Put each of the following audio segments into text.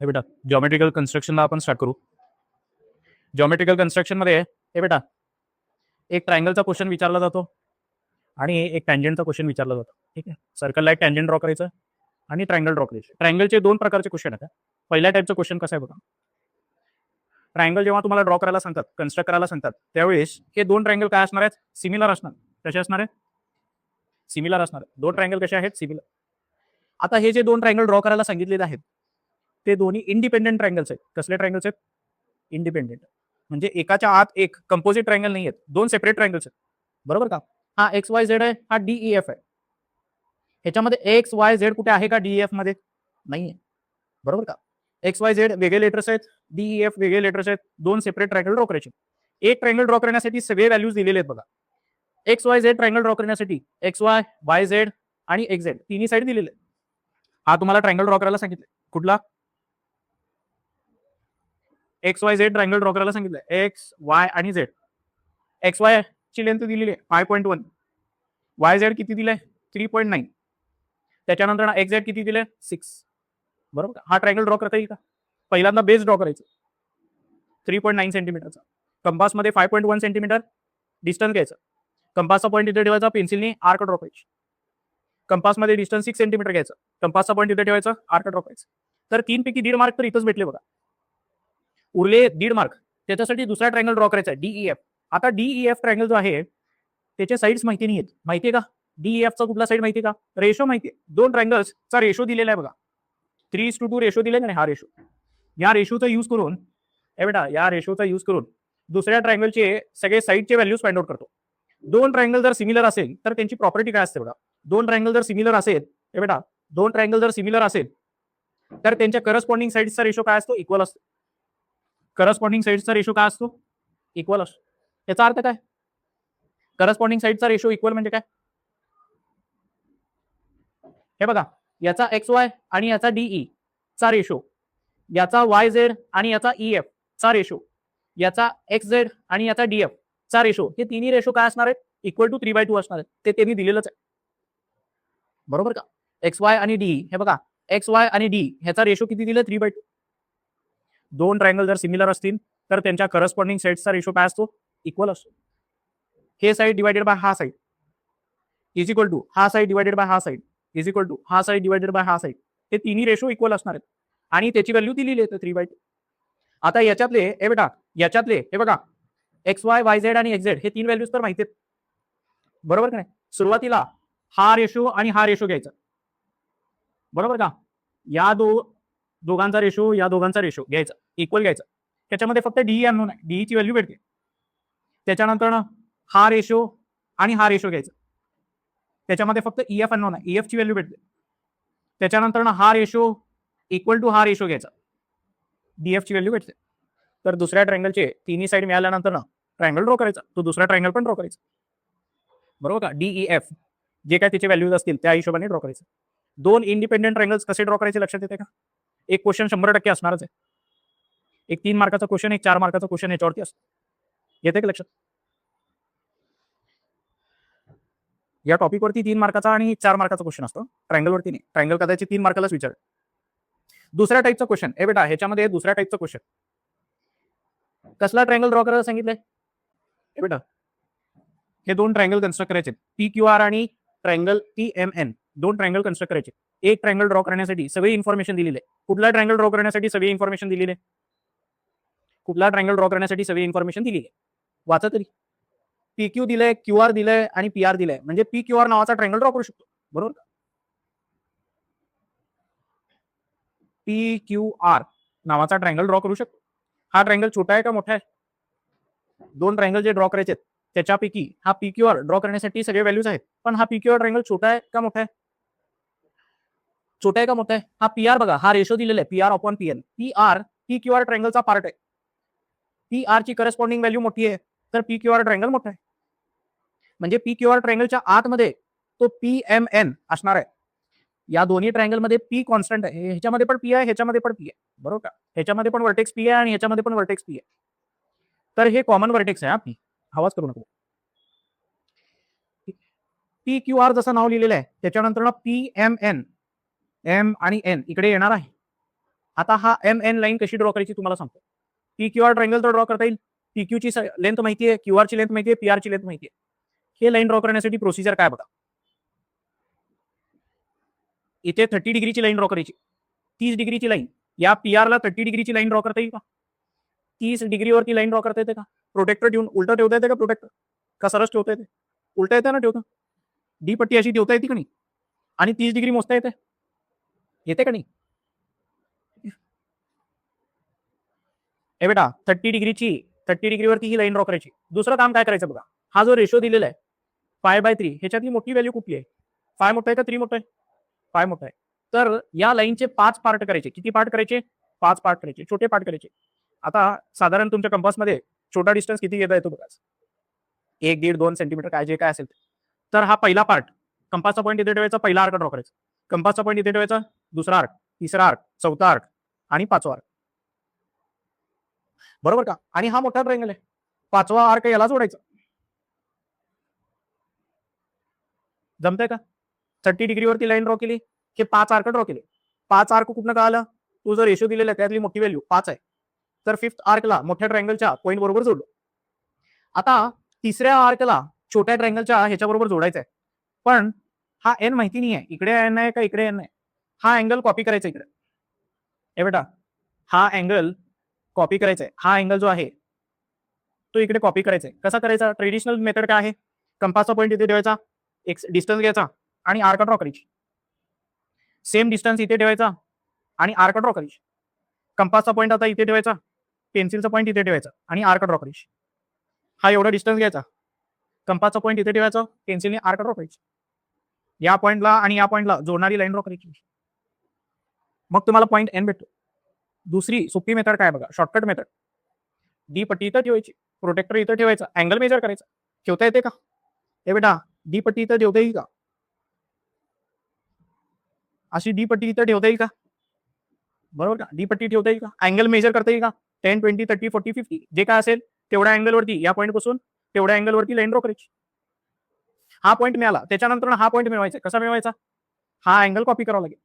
हे बेटा जॉमेट्रिकल कन्स्ट्रक्शनला आपण स्टार्ट करू. जॉमेट्रिकल कन्स्ट्रक्शन मध्ये हे बेटा एक ट्रायंगलचा क्वेश्चन विचारला जातो आणि एक टँजंटचा क्वेश्चन विचारला जातो. ठीक आहे, सर्कलला एक टँजंट ड्रॉ करायचं आणि ट्रायंगल ड्रॉ करायचं. ट्रायंगलचे दोन प्रकारचे क्वेश्चन आहेत. पहिल्या टाईपचं क्वेश्चन कसं आहे बघा, ट्रायंगल जेव्हा तुम्हाला ड्रॉ करायला सांगतात, कन्स्ट्रक्ट करायला सांगतात, त्यावेळेस हे दोन ट्रायंगल काय असणार आहेत, सिमिलर असणार. कसे असणार आहे, सिमिलर असणार. दोन ट्रायंगल कसे आहेत, सिमिलर. आता हे जे दोन ट्रायंगल ड्रॉ करायला सांगितलेले आहेत ते दोन्ही इंडिपेंडेंट ट्रायंगल्स आहेत. कसले ट्रायंगल्स आहेत, इंडिपेंडेंट. म्हणजे एकाच्या आत एक कंपोजिट ट्रायंगल नाही आहेत, दोन सेपरेट ट्रायंगल्स आहेत. बरोबर का. हा एक्स वाय झेड आहे, हा डीईएफ आहे. ह्याच्यामध्ये एक्स वाय झेड कुठे आहे का डीईएफ मध्ये, नाहीये. बरोबर का. एक्स वाय झेड वेगळे लेटर्स आहेत, डीईएफ वेगळे लेटर्स आहेत. दोन सेपरेट ट्रायंगल ड्रॉ करायचे. एक ट्रायंगल ड्रॉ करण्यासाठी सगळे व्हॅल्यूज दिलेले आहेत बघा. X Y Z triangle draw करण्यासाठी एक्स वाय, वाय झेड आणि एक्स झेड तिन्ही साईड दिलेले आहेत. हा तुम्हाला ट्रायंगल ड्रॉ करायला सांगितलं, कुठला, x Y Z triangle draw करायला सांगितलं. एक्स वाय आणि झेड. एक्स वाय ची लेंथ दिलेली आहे 5.1, वाय झेड किती दिलंय 3.9, त्याच्यानंतर एक्स झेड किती दिलंय 6. बरोबर. हा ट्रायंगल ड्रॉ करता येईल का. पहिल्यांदा बेस ड्रॉ करायचं 3.9 सेंटीमीटरचा. कंपासमध्ये 5.1 सेंटीमीटर डिस्टन्स घ्यायचं. कंपासचा पॉईंट इथे ठेवायचा, पेन्सिलने आर्क ड्रॉ करायची. कंपासमध्ये डिस्टन्स 6 सेंटीमीटर घ्यायचं, कंपासचा पॉईंट इथे ठेवायचा, आर्क ड्रॉ करायचं. तर 3 पैकी 1.5 मार्क तर इथंच भेटले बघा. उरले 1.5 मार्क. त्याच्यासाठी दुसरा ट्रायंगल ड्रॉ करायचा आहे, डीईएफ. आता डीईएफ ट्रायंगल जो आहे त्याचे साईड्स माहिती नाही आहेत. माहितीये का डीईएफचा कुठला साईड माहितीये का, रेशो माहितीये. दोन ट्रायंगल्सचा रेशो दिलेला आहे बघा, 3:2 रेशो दिलेला आहे. हा रेशो, या रेशोचा यूज करून हे बेटा, या रेशोचा यूज करून दुसऱ्या ट्रायंगलचे सगळे साईडचे व्हॅल्यूज फाइंड आउट करतो. दोन ट्रायंगल जर सिमिलर असेल तर त्यांची प्रॉपर्टी काय असते बघा. दोन ट्रायंगल जर सिमिलर असेल, हे बेटा दोन ट्रायंगल जर सिमिलर असेल तर त्यांच्या करस्पॉन्डिंग साईड्सचा रेशो काय असतो, इक्वल असतो. करस्पॉन्डिंग साईड्सचा रेशो काय असतो, इक्वल असतो. याचा अर्थ काय, करस्पॉन्डिंग साईडचा रेशो इक्वल म्हणजे काय, हे बघा याचा एक्स वाय आणि याचा डीई चा रेशो, याचा वाय झेड आणि याचा ईएफ चा रेशो, याचा एक्स झेड आणि याचा डीएफ चा रेशो, हे तिन्ही रेशो काय असणार आहेत, इक्वल टू 3/2 असणार आहेत. ते त्यांनी दिलेलंच आहे. बरोबर का. एक्स वाय आणि डी, हे बघा एक्स वाय आणि डी ह्याचा रेशो किती दिला, 3/2. दोन ट्रायंगल जर सिमिलर असतील तर त्यांच्या करस्पॉन्डिंग साईडचा रेशो काय असतो, इक्वल असतो. हे साईड डिवायडेड बाय हा साईड इज इक्वल टू हा साईड डिवायडेड बाय हा साईड इज इक्वल टू हा साईड डिवायडेड बाय हा साईड. हे तिन्ही रेशो इक्वल असणार आहेत आणि त्याची व्हॅल्यू दिलेली आहे 3/2. आता याच्यातले हे बेटा, याच्यातले हे बघा एक्स वाय, वाय झेड आणि एक्स झेड हे तीन व्हॅल्यूज तर माहिती आहेत. बरोबर का नाही. सुरुवातीला हा रेशो आणि हा रेशो घ्यायचा. बरोबर का. या दोघांचा रेशो, या दोघांचा रेशो घ्यायचा, इक्वल घ्यायचा. त्याच्यामध्ये फक्त डीई अननोन आहे, डीई ची व्हॅल्यू भेटते. त्याच्यानंतर हा रेशो आणि हा रेशो घ्यायचा, त्याच्यामध्ये फक्त ईएफ अननोन आहे, ईएफ ची व्हॅल्यू भेटते. त्याच्यानंतर हा रेशो इक्वल टू हा रेशो घ्यायचा, डीएफ ची व्हॅल्यू भेटते. तर दुसऱ्या ट्रायंगलचे तिन्ही साईड मिळाल्यानंतर ट्रायंगल ड्रॉ करायचा, तो दुसरा ट्रायंगल पण ड्रॉ करायचा. बरोबर का. डीईएफ जे काय त्याचे व्हॅल्यूज असतील त्या हिशोबाने ड्रॉ करायचं. दोन इंडिपेंडेंट ट्रायंगल्स कसे ड्रॉ करायचे लक्षात येते का. एक क्वेश्चन 100% असणारच आहे. एक 3 मार्काचा क्वेश्चन, एक 4 मार्काचा क्वेश्चन याच्यावरती असतो. येते का लक्षात. या टॉपिकवरती 3 मार्काचा आणि 4 मार्काचा क्वेश्चन असतो, ट्रायंगलवरती नाही. ट्रायंगल कदाचित 3 मार्कालाच विचार. दुसऱ्या टाईपचा क्वेश्चन, हे बेटा ह्याच्यामध्ये दुसऱ्या टाईपचा क्वेश्चन, कसला ट्रायंगल ड्रॉ करायला सांगितलंय, हे बेटा हे दोन ट्रायंगल कन्स्ट्रक्ट करायचे, पी क्यू आर आणि ट्रायंगल पीएमएन. दोन ट्रायंगल कन्स्ट्रक्ट करायचे. एक ट्रायंगल ड्रॉ करण्यासाठी सगळी इन्फॉर्मेशन दिलेली आहे. कुठला ट्रायंगल ड्रॉ करण्यासाठी सगळी इन्फॉर्मेशन दिलेली आहे, कुठला ट्रायंगल ड्रॉ करण्यासाठी सगळी इन्फॉर्मेशन दिलेली आहे, वाचा तरी. पी क्यू दिलंय, क्यू आर दिलंय आणि पी आर दिलंय, म्हणजे पी क्यू आर नावाचा ट्रायंगल ड्रॉ करू शकतो. बरोबर का. पी क्यू आर नावाचा ट्रायंगल ड्रॉ करू शकतो. हा ट्रायंगल छोटा आहे का मोठा आहे, दोन ट्रायंगल जे ड्रॉ करायचे त्याच्यापैकी हा पी क्यू आर ड्रॉ करण्यासाठी सगळे व्हॅल्यूज आहेत. पण हा पी क्यू आर ट्रायंगल छोटा आहे का मोठा आहे, छोटा आहे का मोठा आहे. हा पी आर बघा, हा रेशो दिलेला आहे P R upon P N. P R P Q R ट्रायंगलचा पार्ट आहे. पी आर ची करस्पॉन्डिंग व्हॅल्यू मोठी आहे तर पी क्यू आर ट्रायंगल मोठा आहे. म्हणजे पी क्यू आर ट्रायंगलच्या आतमध्ये तो पी एम एन असणार आहे. या दोन्ही ट्रायंगल मध्ये पी कॉन्स्टंट आहे, ह्याच्यामध्ये पण पी आहे, ह्याच्यामध्ये पण पी आहे. बरोबर का. ह्याच्यामध्ये पण वर्टेक्स पी आहे आणि ह्याच्यामध्ये पण वर्टेक्स पी आहे. तर हे कॉमन वर्टेक्स आहे. हा पी, आवाज करू नको. पी क्यू आर जसं नाव लिहिलेलं आहे त्याच्यानंतर पी एम एन, एम आणि एन इकडे येणार आहे. आता हा एम एन लाईन कशी ड्रॉ करायची तुम्हाला सांगतो. पी क्यू आर ट्रायंगल तर ड्रॉ करता येईल. पी क्यू ची लेंथ माहिती आहे, क्यू आर ची लेंथ माहिती आहे, पी आर ची लेंथ माहिती आहे. हे लाईन ड्रॉ करण्यासाठी प्रोसिजर काय बघा. इथे 30 डिग्रीची लाईन ड्रॉ करायची. 30 डिग्रीची लाईन, या पी आर ला 30 डिग्रीची लाईन ड्रॉ करता येईल का? 30 डिग्रीवरती लाईन ड्रॉ करता येते का? प्रोटेक्टर ठेवून उलट ठेवता येते का प्रोटेक्टर? का सरस ठेवता येते? उलट येते ना ठेवता. डी पट्टी अशी ठेवता येते का नाही? आणि 30 डिग्री मोजता येते? येते का नाही? हे बेटा 30 डिग्रीवरती ही लाईन ड्रॉ करायची. दुसरं काम काय करायचं बघा. हा जो रेशो दिलेला आहे 5/3, ह्याच्यातली मोठी व्हॅल्यू कुठली आहे? 5 मोठा आहे का 3 मोठा आहे? 5 मोठा आहे. तर या लाईनचे 5 पार्ट करायचे. किती पार्ट करायचे? 5 पार्ट करायचे, छोटे पार्ट करायचे. आता साधारण तुमच्या कंपासमध्ये छोटा डिस्टन्स किती घेता येतो बघा. 1, 1.5, 2 सेंटीमीटर काय जे काय असेल. तर हा पहिला पार्ट, कंपासचा पॉईंट इथे ठेवायचा, पहिला आर्क ड्रॉ करायचा. कंपासचा पॉईंट इथे ठेवायचा, दुसरा आर्क, तिसरा आर्क, चौथा आर्क आणि पाचवा आर्क. बरोबर का? आणि हा मोठा ट्रायंगल आहे, पाचवा आर्क याला जोडायचा. जमतंय का? 30 डिग्रीवरती लाईन ड्रॉ केली, हे 5 आर्क ड्रॉ केले. 5 आर्क कुठनं का आलं? तो जो रेशो दिलेला आहे त्यातली मोठी व्हॅल्यू 5 आहे. तर फिफ्थ आर्कला मोठ्या ट्रायंगलच्या पॉईंट बरोबर जोडलो. आता तिसऱ्या आर्कला छोट्या ट्रायंगलच्या ह्याच्याबरोबर जोडायचं आहे. पण हा एन माहिती नाही आहे, इकडे एन आहे का इकडे एन आहे. हा अँगल कॉपी करायचा इकडे. हे बेटा हा अँगल कॉपी करायचा आहे. हा अँगल जो आहे तो इकडे कॉपी करायचा आहे. कसा करायचा? ट्रेडिशनल मेथड काय आहे? कंपासचा पॉईंट इथे ठेवायचा, एक डिस्टन्स घ्यायचा आणि आर्क ड्रॉ करायची. सेम डिस्टन्स इथे ठेवायचा आणि आर्क ड्रॉ करायची. कंपासचा पॉईंट आता इथे ठेवायचा, पेन्सिलचा पॉईंट इथे ठेवायचा आणि आर्क ड्रॉ करायची. हा एवढा डिस्टन्स घ्यायचा, कंपासचा पॉईंट इथे ठेवायचा, पेन्सिलने आर्क ड्रॉ करायची. या पॉईंटला आणि या पॉईंटला जोडणारी लाईन ड्रॉ करायची. मग तुम्हाला पॉईंट एन भेटतो. दुसरी सोपी मेथड काय बघा, शॉर्टकट मेथड. डी पट्टी इथं ठेवायची, प्रोटेक्टर इथं ठेवायचा, अँगल मेजर करायचा. ठेवता येते का? हे बेटा डी पट्टी इथं ठेवता येईल का? अशी डी पट्टी इथं ठेवता येईल का? बरोबर का? डी पट्टी ठेवता येईल का? अँगल मेजर करता येईल का? 10, 20, 30, 40, 50 जे काय असेल तेवढ्या अँगलवरती, या पॉईंट पासून तेवढ्या अँगलवरती लाईन ड्रॉ करायची. हा पॉईंट मिळाला, त्याच्यानंतर हा पॉईंट मिळवायचा. कसा मिळवायचा? हा अँगल कॉपी करावा लागेल.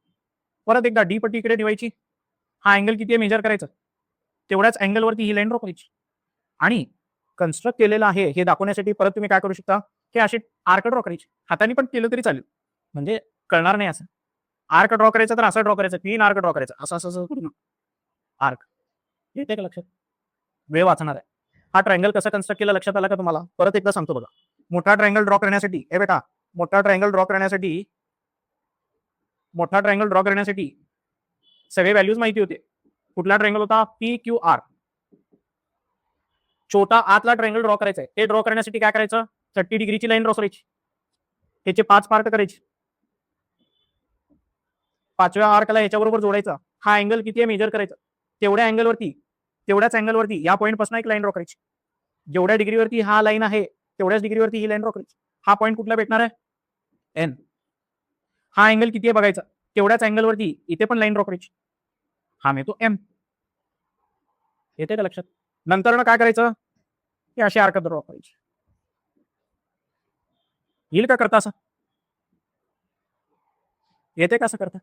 परत एकदा डी पट्टी इकडे ठेवायची, हा अँगल किती आहे मेजर करायचं, तेवढ्याच अँगलवरती ही लाईन ड्रॉ करायची. आणि कन्स्ट्रक्ट केलेलं आहे हे दाखवण्यासाठी परत तुम्ही काय करू शकता, की अशी आर्क ड्रॉ करायची. हाताने पण केलं तरी चालेल, म्हणजे कळणार नाही. असं आर्क ड्रॉ करायचं तर असं ड्रॉ करायचं, 3 आर्क ड्रॉ करायचं, असं असं करून आर्क. येते का लक्षात? वेळ वाचणार आहे. हा ट्रायंगल कसा कन्स्ट्रक्ट केला लक्षात आला का तुम्हाला? परत एकदा सांगतो बघा. मोठा ट्रायंगल ड्रॉ करण्यासाठी, हे बेटा मोठा ट्रायंगल ड्रॉ करण्यासाठी सगळे व्हॅल्यूज माहिती होते. कुठला ट्रायंगल होता? P Q R. छोटा आतला ट्रायंगल ड्रॉ करायचा आहे. ते ड्रॉ करण्यासाठी काय करायचं? 30 डिग्रीची लाईन ड्रॉ करायची, त्याचे 5 पार्ट करायचे. पाचव्या आर्कला ह्याच्याबरोबर जोडायचा. हा अँगल किती आहे मेजर करायचा, तेवढ्याच अँगलवरती या पॉईंट पासून एक लाईन ड्रॉ करायची. जेवढ्या डिग्रीवरती हा लाईन आहे तेवढ्याच डिग्रीवरती ही लाईन ड्रॉ करायची. हा पॉईंट कुठला भेटणार आहे? एन. हा अँगल किती आहे बघायचा, तेवढ्याच अँगलवरती इथे पण लाईन ड्रॉ करायची. हा मिळतो एम. येते का लक्षात? नंतर काय करायचं, की अशी आर्क ड्रॉ करायची. येईल का करता असं? येते का असं करता?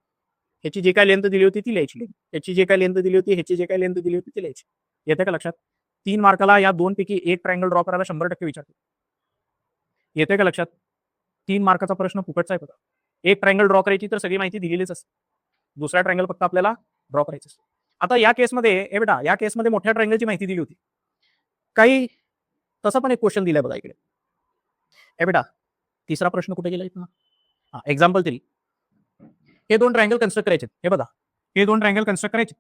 ह्याची जे काय लेंथ दिली होती ती लिहायची, ह्याची जे काय लेंथ दिली होती, ह्याची जे काय लेंथ दिली होती ती लिहायची. येते का लक्षात? 3 मार्काला या 2 पैकी एक ट्रायंगल ड्रॉ करायला 100% विचारतो. येते का लक्षात? 3 मार्काचा प्रश्न फुकटचा आहे बघा. एक ट्रायंगल ड्रॉ करायची तर सगळी माहिती दिलेलीच असते, दुसरा ट्रायंगल फक्त आपल्याला ड्रॉ करायचं असतं. आता या केसमध्ये हे बेटा, या केसमध्ये मोठ्या ट्रायंगलची माहिती दिली होती. काही तसा पण एक क्वेश्चन दिलाय बघा इकडे. हे बेटा तिसरा प्रश्न कुठे गेला इथं? एक्झाम्पल 3. हे 2 ट्रायंगल कन्स्ट्रक्ट करायचे. हे बघा, हे 2 ट्रायंगल कन्स्ट्रक्ट करायचे.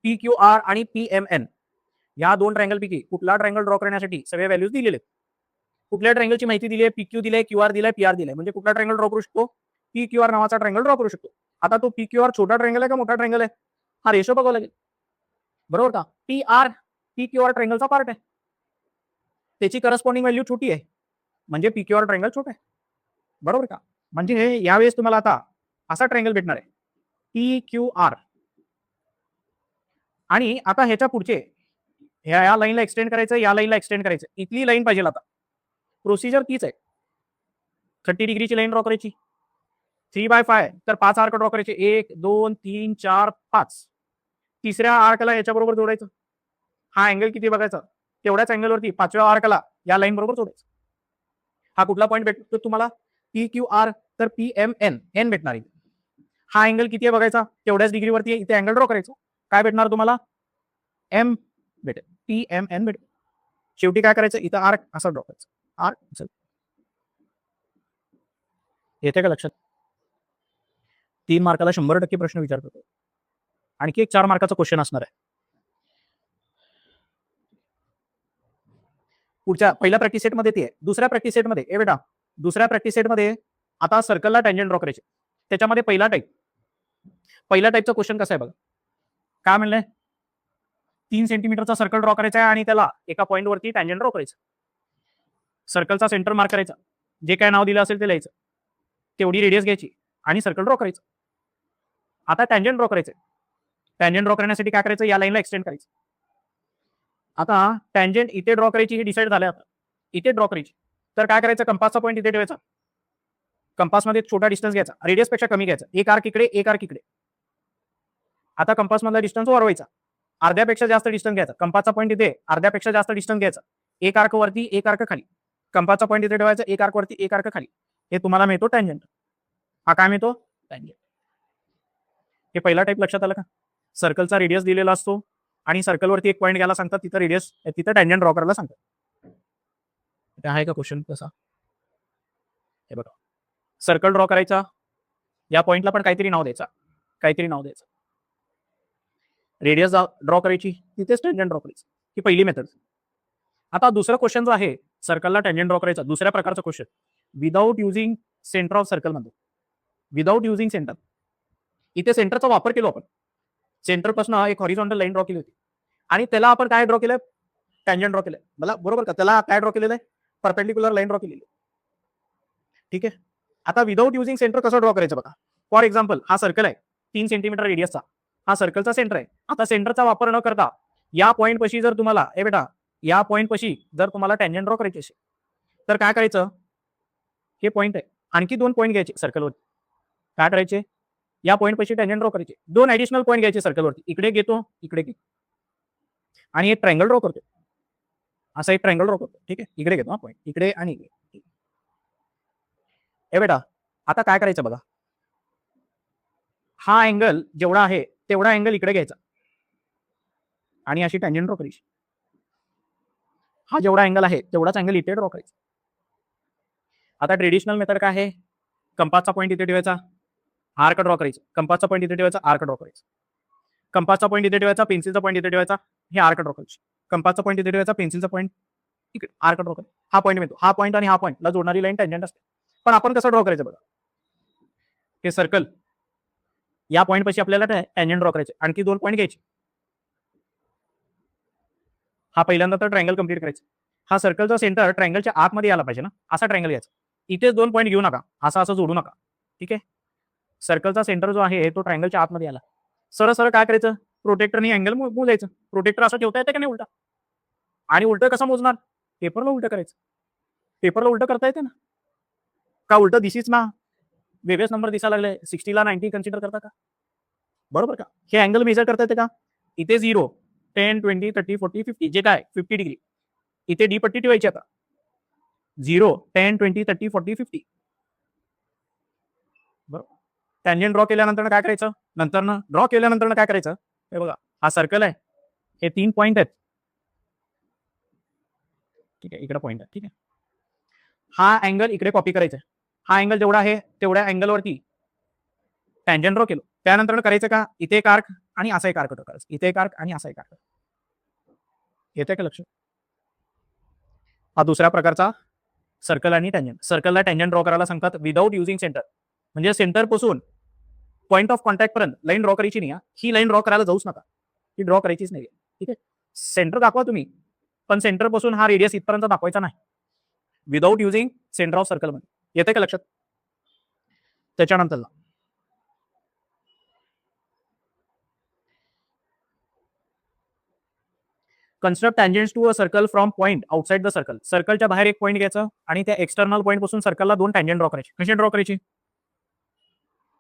पी क्यू आर आणि पी एम एन या 2 ट्रायंगल पैकी कुठला ट्रायंगल ड्रॉ करण्यासाठी सगळे व्हॅल्यूज दिलेले. कुठल्या ट्रायंगलची माहिती दिली आहे? पी क्यू दिलाय, क्यू आर दिलाय, पी आर दिलाय. म्हणजे कुठला ट्रायंगल ड्रॉ करू शकतो? पी क्यू आर नावाचा ट्रायंगल ड्रॉ करू शकतो. आता तो पी क्यू आर छोटा ट्रायंगल आहे का मोठा ट्रायंगल आहे? हा रेशो बघावा लागेल, बरोबर का? P R P Q R ट्रायंगलचा पार्ट आहे, त्याची करस्पॉन्डिंग व्हॅल्यू छोटी आहे, म्हणजे पी क्यू आर ट्रायंगल छोटा आहे, बरोबर का? म्हणजे यावेळेस तुम्हाला आता असा ट्रायंगल भेटणार आहे पी क्यू आर. आणि आता ह्याच्या पुढचे या लाईनला एक्सटेंड करायचं, या लाईनला एक्सटेंड करायचं. इथली लाईन पाहिजे. आता प्रोसिजर तीच आहे. 30 डिग्रीची लाईन ड्रॉ करायची, 3/5 तर 5 आर्क ड्रॉ करायचे, 1 2 3 4 5. तिसऱ्या आर्कला याच्या बरोबर जोडायचं. हा अँगल किती बघायचा, तेवढ्याच अँगलवरती पाचव्या आर्कला या लाईन बरोबर जोडायचं. हा कुठला पॉईंट भेटतो तुम्हाला, पी क्यू आर, तर पी एम एन, एन भेटणार आहे. हा अँगल किती आहे बघायचा, तेवढ्याच डिग्रीवरती इथे अँगल ड्रॉ करायचं. काय भेटणार तुम्हाला, एम भेटेल, पी एम एन भेटेल. शेवटी काय करायचं, इथं आर्क असं ड्रॉ करायचं, आर्क. येते का लक्षात? 3 मार्काला 100% प्रश्न विचारतो. आणखी एक 4 मार्काचा क्वेश्चन असणार आहे. पुढच्या पहिल्या प्रॅक्टिस सेटमध्ये ते आहे. दुसऱ्या प्रॅक्टिस सेटमध्ये बेटा, दुसऱ्या प्रॅक्टिस सेटमध्ये आता सर्कलला टँजंट ड्रॉ करायचे. त्याच्यामध्ये पहिला टाईपचा क्वेश्चन कसा आहे बघा. काय म्हणलंय, 3 सेंटीमीटरचा सर्कल ड्रॉ करायचा आहे आणि त्याला एका पॉईंटवरती टँजंट ड्रॉ करायचं. सर्कलचा सेंटर मार्क करायचा, जे काय नाव दिलं असेल ते लिहायचं, तेवढी रेडियस घ्यायची आणि सर्कल ड्रॉ करायचं. आता टँजंट ड्रॉ करायचं. टँजंट ड्रॉ करण्यासाठी काय करायचं, या लाईनला एक्सटेंड करायचं. आता टँजंट इथे ड्रॉ करायची, हे डिसाईड झालं. आता इथे ड्रॉ करायची, तर काय करायचं, कंपासचा पॉईंट इथे ठेवायचा. कंपासमध्ये छोटा डिस्टन्स घ्यायचा, रेडियस पेक्षा कमी घ्यायचा, एक आर्क इकडे, एक आर्क इकडे. आता कंपास मधला डिस्टन्स वाढवायचा, अर्ध्यापेक्षा जास्त डिस्टन्स घ्यायचा. कंपासचा पॉईंट इथे, अर्ध्यापेक्षा जास्त डिस्टन्स घ्यायचा, एक आर्क वरती, एक आर्क खाली. कंपासचा पॉईंट इथे ठेवायचा, एक आर्क वरती, एक आर्क खाली. हे तुम्हाला मिळतो टँजंट. हा काय मिळतो, टँजंट. हे पहिला टाईप लक्षात आलं का. सर्कलचा रेडियस दिलेला असतो आणि सर्कलवरती एक पॉईंट घ्यायला सांगतात, तिथं रेडियस, तिथं टँजंट ड्रॉ करायला सांगतात. आहे का क्वेश्चन तसा. हे बघा, सर्कल ड्रॉ करायचा, या पॉइंटला पण काहीतरी नाव द्यायचं, रेडियस ड्रॉ करायची, तिथेच टँजंट ड्रॉ करायची. ही पहिली मेथड. आता दुसरा क्वेश्चन जो आहे, सर्कलला टँजंट ड्रॉ करायचा, दुसऱ्या प्रकारचा question, without using centre of circle मध्ये. विदाउट युझिंग सेंटर, इथे सेंटरचा वापर केलो आपण. सेंटर पासून एक हॉरिझॉन्टल लाईन ड्रॉ केली होती आणि त्याला आपण काय ड्रॉ केलंय, टँजंट ड्रॉ केलंय. मला बरोबर का, त्याला काय ड्रॉ केलेलं आहे, परपेंडिक्युलर लाईन ड्रॉ केलेली. ठीक आहे. आता विदाउट युझिंग सेंटर कसं ड्रॉ करायचं बघा. फॉर एक्झाम्पल, हा सर्कल आहे 3 सेंटीमीटर रेडियसचा, हा सर्कलचा सेंटर आहे. आता सेंटरचा वापर न करता या पॉईंट पशी जर तुम्हाला, बेटा, या पॉईंट पशी जर तुम्हाला टँजंट ड्रॉ करायची असेल, तर काय करायचं, हे पॉईंट आहे, आणखी 2 पॉईंट घ्यायचे सर्कलवर. काय करायचे, या पॉईंट पशी टँजंट ड्रॉ करायचे, 2 ऍडिशनल पॉईंट घ्यायचे सर्कलवरती, इकडे घेतो, इकडे घेतो आणि एक ट्रायंगल ड्रॉ करतो. असा एक ट्रायंगल ड्रॉ करतो. ठीक आहे, इकडे घेतो हा पॉईंट, इकडे आणि इकडे. बेटा, आता काय करायचं बघा, हा अँगल जेवढा आहे तेवढा अँगल इकडे घ्यायचा आणि अशी टँजंट ड्रॉ करायची. हा जेवढा अँगल आहे तेवढाच अँगल इथे ड्रॉ करायचा. आता ट्रेडिशनल मेथड काय आहे, कंपासचा पॉईंट इथे ठेवायचा, आर्क ड्रॉ करायचं. कंपासचा पॉईंट इथे ठेवायचा, आर्क ड्रॉ करायचं. कंपासचा पॉईंट इथे ठेवायचा, पेन्सिलचा पॉईंट इथे ठेवायचा, हे आर्क ड्रॉ करायचं. कंपासचा पॉईंट इथे ठेवायचा, पेन्सिलचा पॉईंट इकडे, आर्क ड्रॉ करायचा. हा पॉईंट मिळतो, हा पॉईंट आणि हा पॉईंटला जोडणारी लाईन टँजंट असते. पण आपण कसं ड्रॉ करायचं बघा, हे सर्कल, या पॉईंट पाशी आपल्याला टँजंट ड्रॉ करायचे, आणखी 2 पॉईंट घ्यायचे. हा पहिल्यांदा तर ट्रायंगल कंप्लीट करायचं. हा सर्कलचा सेंटर ट्रायंगलच्या आतमध्ये यायला पाहिजे ना, असा ट्रायंगल घ्यायचा. इथेच 2 पॉईंट घेऊ नका, असं जोडू नका. ठीक आहे. सर्कलचा सेंटर जो आहे तो ट्रायंगलच्या आतमध्ये आला. सरळ सरळ काय करायचं, प्रोटेक्टरनी अँगल मोजायचं. प्रोटेक्टर असं ठेवता येतं का नाही उलटा, आणि उलट कसं मोजणार, पेपरला उलट करायचं. पेपरला उलट करता येते ना, का उलट दिसीच ना, वेगळेच नंबर दिसायला लागले, 60 ला 90 कन्सिडर करता का, बरोबर का. हे अँगल मेजर करता येते का, इथे 0, 10, 20, 30, 40, 50, जे काय 50 डिग्री, इथे डी पट्टी ठेवायची. आता 0, 10, 20, 30, 40, 50, बरोबर. टँजंट ड्रॉ केल्यानंतर काय करायचं, नंतर ड्रॉ केल्यानंतर काय करायचं, हे बघा, हा सर्कल आहे, हे 3 पॉईंट आहेत. ठीक आहे, इकडे पॉईंट आहे. ठीक आहे, हा अँगल इकडे कॉपी करायचा. हा अँगल जेवढा आहे तेवढ्या अँगलवरती टँजंट ड्रॉ केलं. त्यानंतर करायचं का, इथे एक आर्क आणि असा एक आर्क करायचं, इथे एक आर्क आणि असा एक आर्क. येते का लक्ष. हा दुसऱ्या प्रकारचा सर्कल आणि टँजंट. सर्कलला टँजंट ड्रॉ करायला सांगतात विदाउट युझिंग सेंटर, म्हणजे सेंटर पासून पॉईंट ऑफ कॉन्टॅक्ट पर्यंत लाईन ड्रॉ करायची नाही. ही लाईन ड्रॉ करायला जाऊच नका, ही ड्रॉ करायचीच नाही. ठीक आहे, सेंटर दाखवा तुम्ही, पण सेंटर पासून हा रेडियस इथपर्यंत दाखवायचा नाही, without using centre of circle मध्ये. येते का लक्षात. त्याच्यानंतर construct tangents to a circle from point outside the circle. सर्कलच्या बाहेर एक पॉईंट घ्यायचं आणि त्या एक्सटर्नल पॉईंट पासून सर्कलला 2 टँजंट ड्रॉ करायचे. कशी ड्रॉ करायची,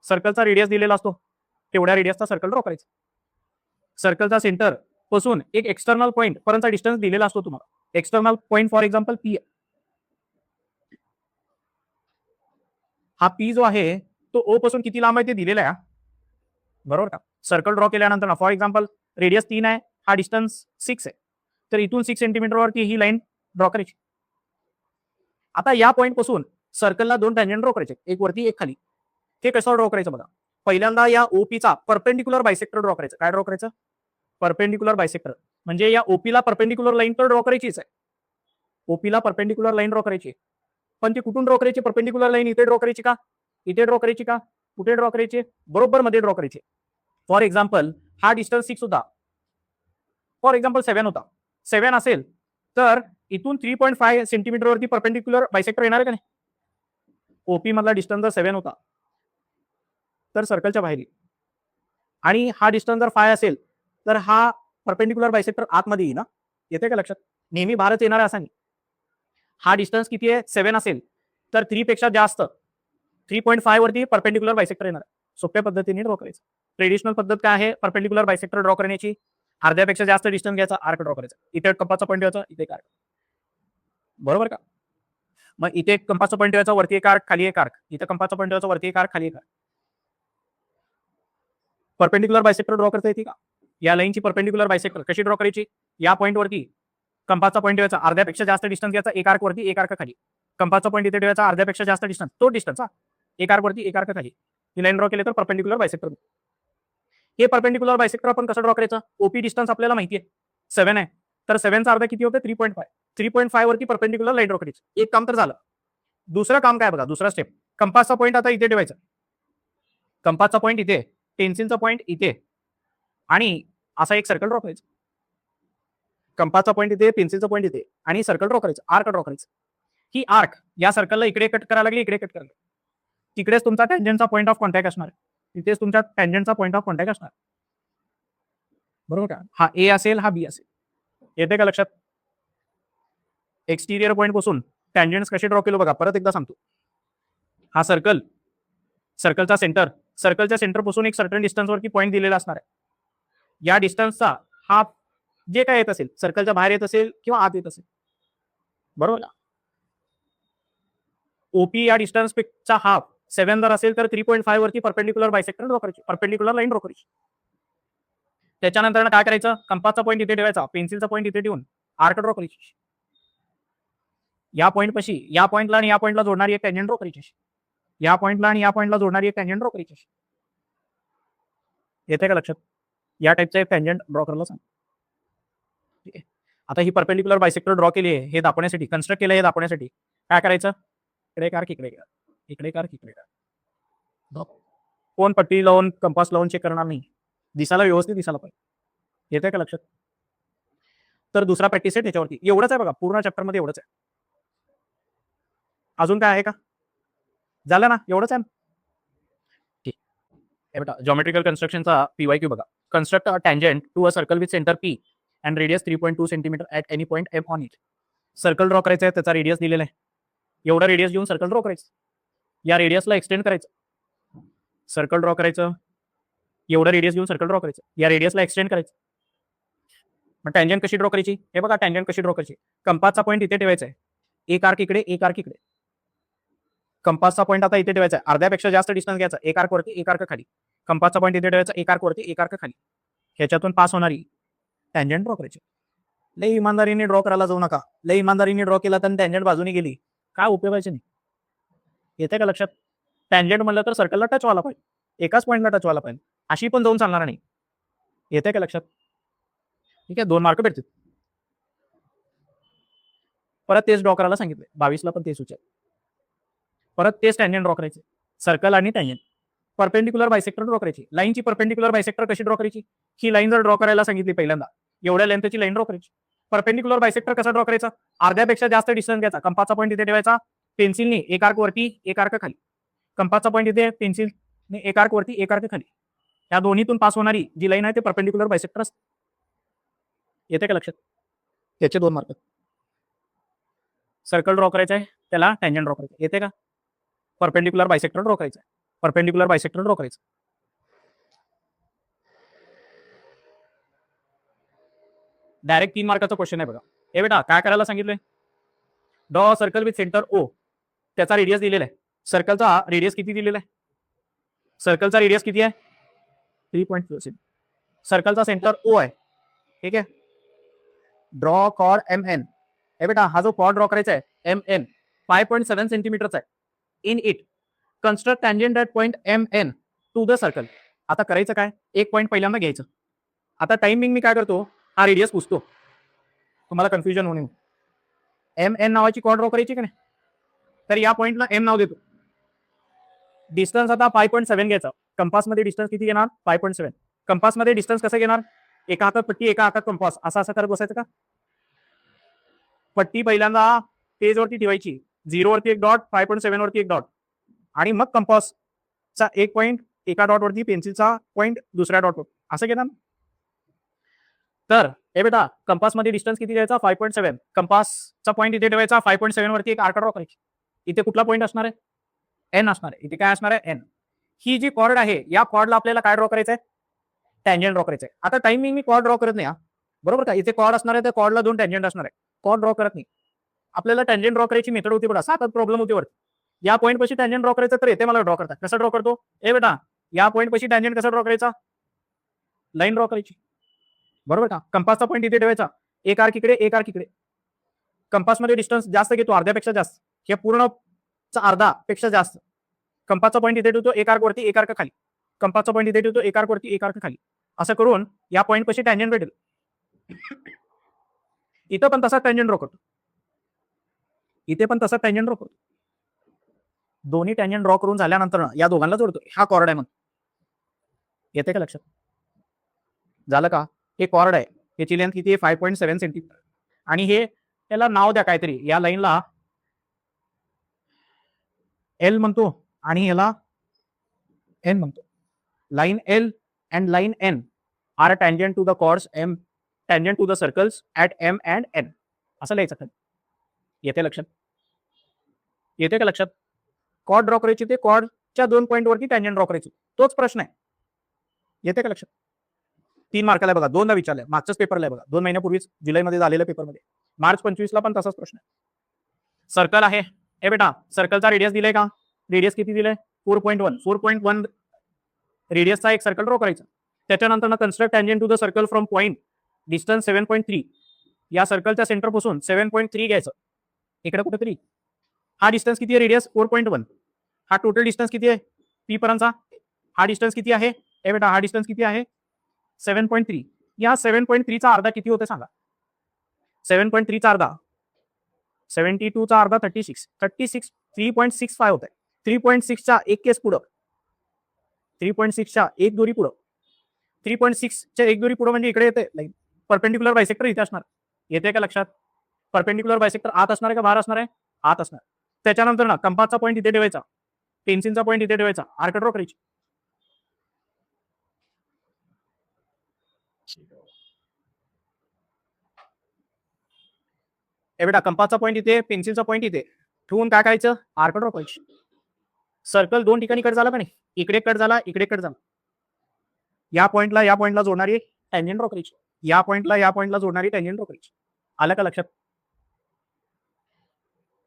सर्कलचा रेडियस दिलेला असतो, तेवढ्या रेडियसचा सर्कल ड्रॉ करायचा. सर्कलचा सेंटर पासून एक एक्सटर्नल पॉईंट पर्यंतचा डिस्टन्स दिलेला असतो तुम्हाला. External point for example P. हा पी जो आहे तो ओ पासून किती लांब आहे ते दिलेला आहे, बरोबर का. सर्कल ड्रॉ केल्यानंतर फॉर एक्झाम्पल रेडियस 3 आहे, हा डिस्टन्स 6 आहे, तर इथून 6 सेंटीमीटरवरती ही लाईन ड्रॉ करायची. आता या पॉईंट पासून सर्कलला 2 टँजंट ड्रॉ करायचे, एक वरती एक खाली. ते कसं ड्रॉ करायचं बघा. पहिल्यांदा या ओपीचा परपेंडिक्युलर बायसेक्टर ड्रॉ करायचं. काय ड्रॉ करायचं? Perpendicular bisector. म्हणजे या ओपीला परपेंडिक्युलर लाईन तर ड्रॉ करायचीच आहे. ओपीला परपेंडिक्युलर लाईन ड्रॉ करायची, पण ती कुठून ड्रॉ करायची? परपेंडिक्युलर लाईन इथे ड्रॉ करायची का, इथे ड्रॉ करायची का, कुठे ड्रॉ करायची? बरोबर मध्ये ड्रॉ करायची. फॉर एक्झाम्पल हा डिस्टन्स 6 होता, फॉर एक्झाम्पल 7 होता. 7 असेल तर इथून 3.5 सेंटीमीटरवरती परपेंडिक्युलर बायसेक्टर येणार आहे का नाही? ओपी मधला डिस्टन्स जर 7 होता तर सर्कलच्या बाहेर, आणि हा डिस्टन्स जर 5 असेल तर हा परपेंडिक्युलर बायसेक्टर आतमध्ये येईल ना. येते का लक्षात? नेहमी भारत येणार आहे असा नाही. हा डिस्टन्स किती आहे? 7 असेल तर 3 पेक्षा जास्त 3.5 वरती परपेंडिक्युलर बायसेक्टर येणार. सोप्या पद्धतीने ड्रॉ करायचं. ट्रेडिशनल पद्धत काय आहे परपेंडिक्युलर बायसेक्टर ड्रॉ करण्याची? अर्ध्यापेक्षा जास्त डिस्टन्स घ्यायचा, आर्क ड्रॉ करायचा. इथे कंपासचा पॉईंट द्यायचा, इथे एक आर्क, बरोबर का. मग इथे एक कंपासचा पॉईंट द्यायचा, वरती एक आर्क, खाली एक आर्क. इथे कंपासचा पॉईंट द्यायचा, वरती एक आर्क, खाली एक आर्क. परपेंडिक्युलर बायसेक्टर ड्रॉ करता येते का? या लाईनची परपेंडिक्युलर बायसेक्टर कशी ड्रॉ करायची? या पॉईंट वरती कंपासचा पॉईंट द्यायचा, अर्ध्यापेक्षा जास्त डिस्टन्स घ्यायचा, एक आर्क वरती एक आर्क खाली. कंपासचा पॉईंट इथे ठेवायचा, अर्ध्यापेक्षा जास्त डिस्टन्स, तो डिस्टन्स हा, एक आर्क वरती एक आर्क खाली. ही लाईन ड्रॉ केली तर परपेंडिक्युलर बायसेक्टर. हे परपेंडिक्युलर बायसेक्टर आपण कसं ड्रॉ करायचं? ओपी डिस्टन्स आपल्याला माहिती आहे 7 आहे, तर 7 चा अर्धा किती होते? 3.5. 3.5 वरती परपेंडिक्युलर लाईन ड्रॉ करायची. एक काम तर झालं. दुसरं काम काय बघा, दुसरा स्टेप. कंपासचा पॉईंट आता इथे ठेवायचा, कंपासचा पॉईंट इथे, पेन्सिलचा पॉईंट इथे, आणि असा एक सर्कल ड्रॉ करायचा. कंपासचा पॉईंट इथे, पेन्सिलचा पॉईंट इथे, आणि सर्कल ड्रॉ करायचं, आर्क ड्रॉ करायचं. ही आर्क या सर्कलला इकडे कट करायला लागली, इकडे कट करायला लागली. तिकडेच तुमचा टँजंटचा पॉईंट ऑफ कॉन्टॅक्ट असणार, तिथेच तुमच्या टँजंटचा पॉईंट ऑफ कॉन्टॅक्ट असणार, बरोबर का. हा ए असेल, हा बी असेल. येते का लक्षात? एक्सटिरियर पॉईंट पासून टँजंट्स कसे ड्रॉ केलो बघा, परत एकदा सांगतो. हा सर्कल, सर्कलचा सेंटर, सर्कलच्या सेंटर पासून एक सर्टन डिस्टन्सवरती पॉईंट दिलेला असणार आहे. या डिस्टन्सचा हा जे काय येत असेल, सर्कलच्या बाहेर येत असेल किंवा आत येत असेल, बरोबर का. ओपी या डिस्टन्स पेक्षा हाफ 7 जर असेल तर 3.5 वरती परपेंडिक्युलर बायसेक्टर ड्रॉ करायची, परपेंडिक्युलर लाईन ड्रॉ करायची. त्याच्यानंतर काय करायचं? कंपासचा पॉईंट इथे ठेवायचा, पेन्सिलचा पॉईंट इथे ठेवून आर्क ड्रॉ करायची. या पॉईंट पाशी, या पॉईंटला आणि या पॉईंटला जोडणारी एक टँजंट ड्रॉ करायची. या पॉईंटला आणि या पॉईंटला जोडणारी एक टँजंट ड्रॉ करायची. येते का लक्षात? या टाइपचा एक टँजंट ड्रॉ करायला सांग. ठीक आहे. आता ही परपेंडिक्युलर बायसेक्टर ड्रॉ केली आहे हे दाखवण्यासाठी, कन्स्ट्रक्ट केलं हे दाखवण्यासाठी काय करायचं? इकडे एक आर्क, इकडे एक आर्क, इकडे एक आर्क, इकडे एक आर्क. कोण पट्टी लावून कंपास लावून चेक करणार नाही, दिसायला व्यवस्थित दिसायला पाहिजे. येते का लक्षात? तर दुसरा प्रॅक्टिस आहे त्याच्यावरती. एवढंच आहे बघा, पूर्ण चॅप्टर मध्ये एवढंच आहे. अजून काय आहे का? झालं ना, एवढंच आहे. ठीक आहे बेटा, जॉमेट्रिकल कन्स्ट्रक्शनचा पीवायक्यू बघा. Construct a tangent to a circle with centre P and radius 3.2 centimetre at any point M on it. Circle draw करायचा आहे, त्याचा रेडियस दिलेला आहे. एवढा रेडियस घेऊन सर्कल ड्रॉ करायचं, या रेडियसला एक्सटेंड करायचं. सर्कल ड्रॉ करायचं, एवढं रेडियस घेऊन सर्कल ड्रॉ करायचं, या रेडियसला एक्सटेंड करायचं. मग टँजंट कशी ड्रॉ करायची? हे बघा, टँजंट कशी ड्रॉ करायची. कंपासचा पॉईंट इथे ठेवायचा आहे, एक आर्क इकडे, एक आर्क इकडे. कंपासचा पॉईंट आता इथे ठेवायचा आहे, अर्ध्यापेक्षा जास्त डिस्टन्स घ्यायचा, एक आर्क वरती एक आर्क खाली. कंपासचा पॉईंट इथे ठेवायचा, एक आर्क वरती एक आर्क खाली. ह्याच्यातून पास होणारी टँजंट ड्रॉ करायची. लई इमानदारीने ड्रॉ करायला जाऊ नका. लई इमानदारीने ड्रॉ केला तर टँजंट बाजूने गेली, काय उपयोगाचे नाही. येते का लक्षात? टँजंट म्हणलं तर सर्कलला टच व्हायला पाहिजे, एकाच पॉईंटला टच व्हायला पाहिजे, अशी पण जाऊन चालणार नाही. येते का लक्षात? ठीक आहे, 2 मार्क भेटतील. परत तेच ड्रॉ करायला सांगितले, 22ला पण तेच विचार. परत तेच टँजंट ड्रॉ करायचे, सर्कल आणि टँजंट. परपेंडिक्युलर बायसेक्टर ड्रॉ करायची. लाईनची परपेंडिक्युलर बायसेक्टर कशी ड्रॉ करायची? ही लाईन जर ड्रॉ करायला सांगितली पहिल्यांदा, एवढ्या लेंथची लाईन ड्रॉ करायची. परपेंडिक्युलर बायसेक्टर कसा ड्रॉ करायचा? अर्ध्यापेक्षा जास्त डिस्टन्स घ्यायचा, कंपासचा पॉईंट इथे ठेवायचा, पेन्सिलने एक आर्क वरती एक आर्क खाली. कंपासचा पॉईंट इथे, पेन्सिलने एक आर्क वरती एक आर्क खाली. या दोन्हीतून पास होणारी जी लाईन आहे ते परपेंडिक्युलर बायसेक्टर असते. येते का लक्षात? त्याचे 2 मार्क. सर्कल ड्रॉ करायचं आहे, त्याला टँजंट ड्रॉ करायचं. येते का? परपेंडिक्युलर बायसेक्टर ड्रॉ करायचं आहे, परपेंडिक्युलर बायसेक्टर ड्रॉ करायचं. डायरेक्ट 3 मार्काचा क्वेश्चन आहे बघा. हे बेटा काय करायला सांगितलंय, draw circle with centre O, त्याचा रेडियस दिलेला आहे. सर्कलचा रेडियस किती दिलेला आहे, सर्कलचा रेडियस किती आहे 3.4. सर्कलचा सेंटर ओ आहे, ठीक आहे. Draw chord M N. हे बेटा हा जो कॉर्ड ड्रॉ करायचा आहे एम एन 5.7 सेंटीमीटरचा आहे. In it construct tangent at point M N to the circle. आता करायचं काय, एक पॉईंट पहिल्यांदा घ्यायचं. आता टाइमिंग मी काय करतो, हा रेडियस पुसतो, तुम्हाला कन्फ्युजन होणे. एम एन नावाची कॉर्ड ड्रॉ करायची का नाही, तर या पॉईंटला एम नाव देतो. डिस्टन्स आता 5.7 घ्यायचा. कंपासमध्ये डिस्टन्स किती घेणार 5.7. कंपासमध्ये डिस्टन्स कसं घेणार, एका हातात पट्टी एका हातात कंपास, असं करत बसायचं का. पट्टी पहिल्यांदा पेजवरती ठेवायची, 0 वरती एक डॉट, 5.7 वरती एक डॉट, आणि मग कंपासचा एक पॉईंट एका डॉट वरती, पेन्सिलचा पॉईंट दुसऱ्या डॉट वर, असं घेणार. तर हे बेटा कंपासमध्ये डिस्टन्स किती द्यायचा 5.7. कंपासचा पॉईंट इथे ठेवायचा, 5.7 वरती एक आर्क ड्रॉ करायची. इथे कुठला पॉईंट असणार आहे, एन असणार आहे. इथे काय असणार आहे, एन. ही जी कॉर्ड आहे या कॉर्डला आपल्याला काय ड्रॉ करायचं आहे, टँजेंट ड्रॉ करायचं आहे. आता टाइमिंग मी कॉर्ड ड्रॉ करत नाही, बरोबर का. इथे कॉर्ड असणार आहे, त्या कॉर्डला 2 टँजेंट असणार आहे. कॉर्ड ड्रॉ करत नाही, आपल्याला टँजेंट ड्रॉ करायची मेथड होती बघा. 7 प्रॉब्लेम होती वरती. या पॉईंट पाशी टँजेंट ड्रॉ करायचं, तर येते मला ड्रॉ करता. कसं ड्रॉ करतो, ए बेटा या पॉईंट पाशी टँजेंट कसा ड्रॉ करायचा, लाईन ड्रॉ करायची, बरोबर का. कंपासचा पॉईंट इथे ठेवायचा, एक आर्क इकडे एक आर्क इकडे. कंपासमध्ये डिस्टन्स जास्त घेतो, अर्ध्यापेक्षा जास्त, हे पूर्णचा अर्धा पेक्षा जास्त. कंपासचा पॉईंट इथे ठेवतो, एक आर्क वरती एक आर्क खाली. कंपासचा पॉईंट इथे ठेवतो, एक आर्क वरती एक आर्क खाली. असं करून या पॉईंट पाशी टँजेंट भेटेल. इथं पण तसा टँजेंट ड्रॉ करतो, इथे पण तसा टँजेंट ड्रॉ करतो. दोन्ही टँजेंट ड्रॉ करून झाल्यानंतर या दोघांना जोडतो. हा कॉर्ड आहे, मग येते का लक्षात, झालं का. हे कॉर्ड आहे, याची लेंथ किती आहे 5.7 सेंटीमीटर. आणि हे त्याला नाव द्या काहीतरी, या लाईनला एल म्हणतो आणि याला एन म्हणतो. Line L and line N are tangent to the chords M, tangent to the circles at M and N, असं लिहायचं खाली. येते लक्षात, येते का लक्षात. कॉर्ड ड्रॉ करायची, ते कॉर्डच्या 2 पॉईंट वरती टँजेंट ड्रॉ करायची, तोच प्रश्न आहे. येते का लक्षात. 3 मार्काला बघा, 2दा विचारलंय, मागच्याच पेपरला आहे बघा, 2 महिन्यापूर्वीच जुलैमध्ये झालेल्या पेपरमध्ये. मार्च 25 ला पण तसाच प्रश्न आहे. सर्कल आहे, ए बेटा सर्कलचा रेडियस दिलाय का, रेडियस किती दिलाय 4.1. 4.1 रेडियसचा एक सर्कल ड्रॉ करायचा. त्याच्यानंतर construct tangent to the circle from point distance 7.3. या सर्कलच्या सेंटर पासून 7.3 घ्यायचं, इकडे कुठेतरी. हा डिस्टन्स किती आहे, रेडियस 4.1. हा टोटल डिस्टन्स किती आहे पी पर्यंतचा, हा डिस्टन्स किती आहे, ए बेटा हा डिस्टन्स किती आहे 7.3. या 7.3 चा अर्धा किती होते सांगा, 7.3 चा अर्धा 72 चा अर्धा 36, 3.65 होत आहे. 3.6 चा एक केस पुढं, 3.6 च्या एक दोरी पुढं, 3.6 च्या एक दोरी पुढं म्हणजे इकडे येते लाईन. परपेंडिक्युलर बायसेक्टर इथे असणार, येते का लक्षात. परपेंडिक्युलर बायसेक्टर आत असणार आहे का बाहेर असणार आहे, आत असणार. त्याच्यानंतर ना कंपासचा पॉईंट इथे ठेवायचा, पेन्सिलचा पॉईंट इथे ठेवायचा, आर्क ड्रॉ करायची. ए बेटा कंपासचा पॉईंट इथे, पेन्सिलचा पॉईंट इथे ठेवून काय करायचं, आर्क ड्रॉ करायची. सर्कल 2 ठिकाणी कट झाला का नाही, इकडे कट झाला, इकडे कट झाला. या पॉईंटला जोडणारी टँजेंट ड्रॉ करायची, या पॉईंटला जोडणारी टँजेंट ड्रॉ करायची. आलं का लक्षात.